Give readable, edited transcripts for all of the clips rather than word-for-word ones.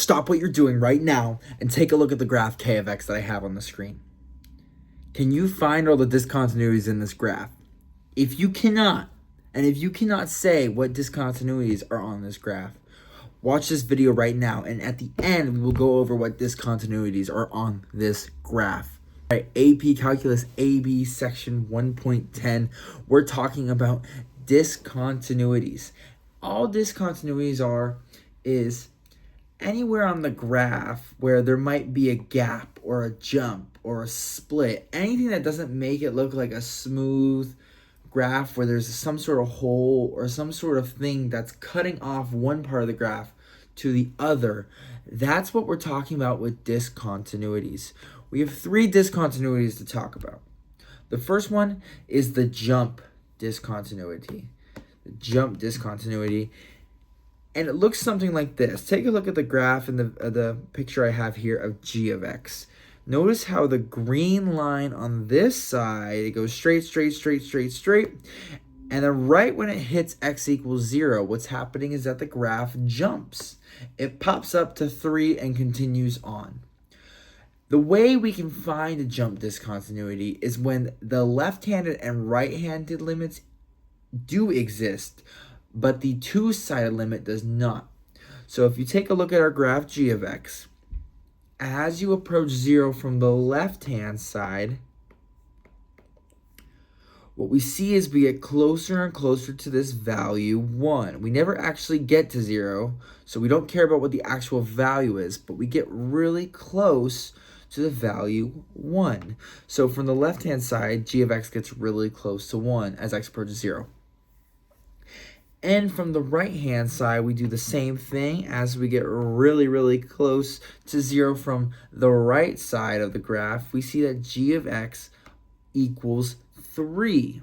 stop what you're doing right now and take a look at the graph k of x that I have on the screen. Can you find all the discontinuities in this graph? If you cannot, and if you cannot say what discontinuities are on this graph, watch this video right now, and at the end, we will go over what discontinuities are on this graph. All right, AP Calculus AB section 1.10, we're talking about discontinuities. All discontinuities is anywhere on the graph where there might be a gap or a jump or a split, anything that doesn't make it look like a smooth graph where there's some sort of hole or some sort of thing that's cutting off one part of the graph to the other, that's what we're talking about with discontinuities. We have three discontinuities to talk about. The first one is the jump discontinuity. The jump discontinuity. And it looks something like this. Take a look at the graph and the picture I have here of g of x. Notice how the green line on this side, it goes straight. And then right when it hits x equals 0, what's happening is that the graph jumps. It pops up to 3 and continues on. The way we can find a jump discontinuity is when the left-handed and right-handed limits do exist, but the two-sided limit does not. So if you take a look at our graph g of x, as you approach 0 from the left-hand side, what we see is we get closer and closer to this value 1. We never actually get to 0, so we don't care about what the actual value is, but we get really close to the value 1. So from the left-hand side, g of x gets really close to 1 as x approaches 0. And from the right-hand side, we do the same thing as we get really close to 0 from the right side of the graph. We see that g of x equals 3.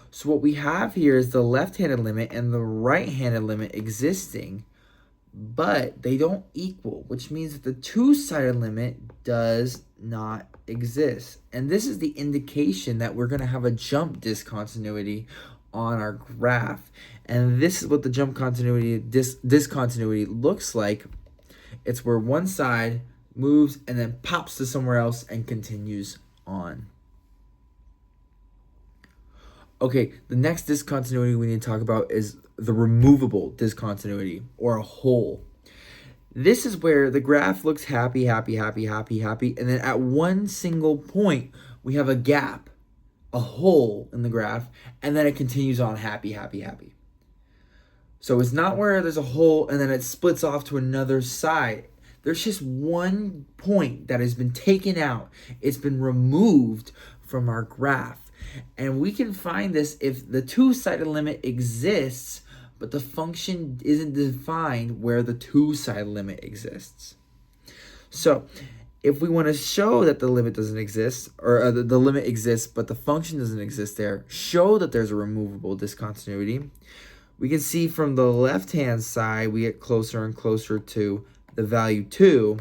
So what we have here is the left-handed limit and the right-handed limit existing, but they don't equal, which means that the two-sided limit does not exist. And this is the indication that we're going to have a jump discontinuity on our graph. And this is what the jump discontinuity looks like. It's where one side moves and then pops to somewhere else and continues on. Okay, the next discontinuity we need to talk about is the removable discontinuity, or a hole. This is where the graph looks happy, and then at one single point, we have a gap, a hole in the graph, and then it continues on happy. So it's not where there's a hole and then it splits off to another side. There's just one point that has been taken out. It's been removed from our graph. And we can find this if the two-sided limit exists, but the function isn't defined where the two-sided limit exists. So if we want to show that the limit doesn't exist, or the limit exists, but the function doesn't exist there, show that there's a removable discontinuity, we can see from the left-hand side, we get closer and closer to the value 2.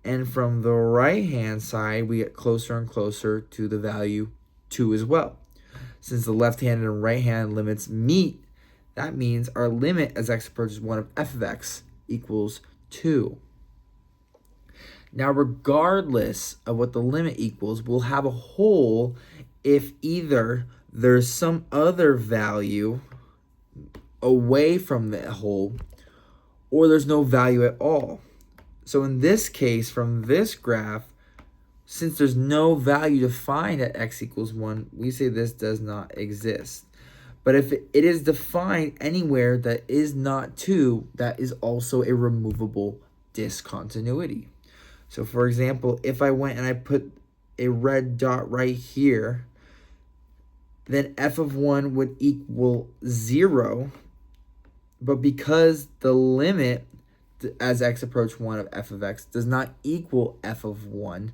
And from the right-hand side, we get closer and closer to the value 2 as well. Since the left-hand and right-hand limits meet, that means our limit as x approaches 1 of f of x equals 2. Now, regardless of what the limit equals, we'll have a hole if either there's some other value away from the hole or there's no value at all. So in this case, from this graph, since there's no value defined at x equals 1, we say this does not exist. But if it is defined anywhere that is not 2, that is also a removable discontinuity. So for example, if I went and I put a red dot right here, then f of 1 would equal 0. But because the limit as x approach 1 of f of x does not equal f of 1,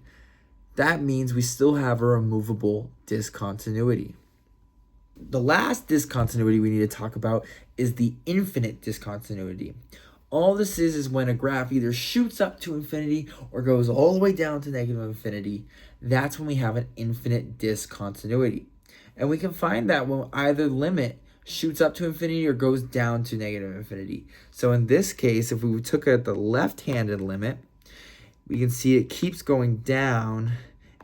that means we still have a removable discontinuity. The last discontinuity we need to talk about is the infinite discontinuity. All this is when a graph either shoots up to infinity or goes all the way down to negative infinity. That's when we have an infinite discontinuity. And we can find that when either limit shoots up to infinity or goes down to negative infinity. So in this case, if we took at the left-handed limit, we can see it keeps going down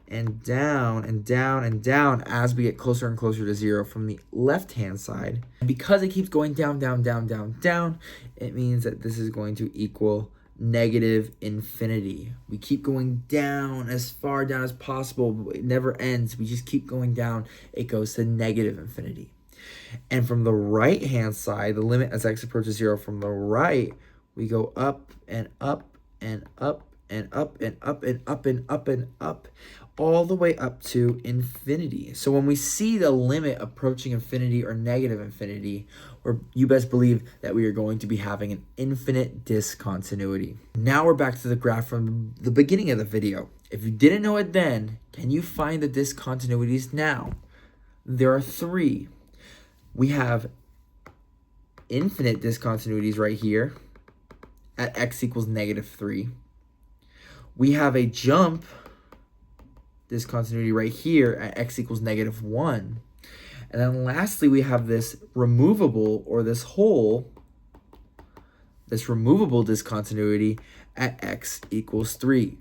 and down and down and down as we get closer and closer to 0 from the left-hand side. And because it keeps going down, down, down, down, down, it means that this is going to equal negative infinity. We keep going down as far down as possible, but it never ends. We just keep going down. It goes to negative infinity. And from the right-hand side, the limit as x approaches 0 from the right, we go up and up and up and up and up and up and up and up, all the way up to infinity. So when we see the limit approaching infinity or negative infinity, or you best believe that we are going to be having an infinite discontinuity. Now we're back to the graph from the beginning of the video. If you didn't know it then, can you find the discontinuities now? There are 3. We have infinite discontinuities right here at x equals negative 3. We have a jump discontinuity right here at x equals negative 1. And then lastly, we have this removable, or this removable discontinuity at x equals 3.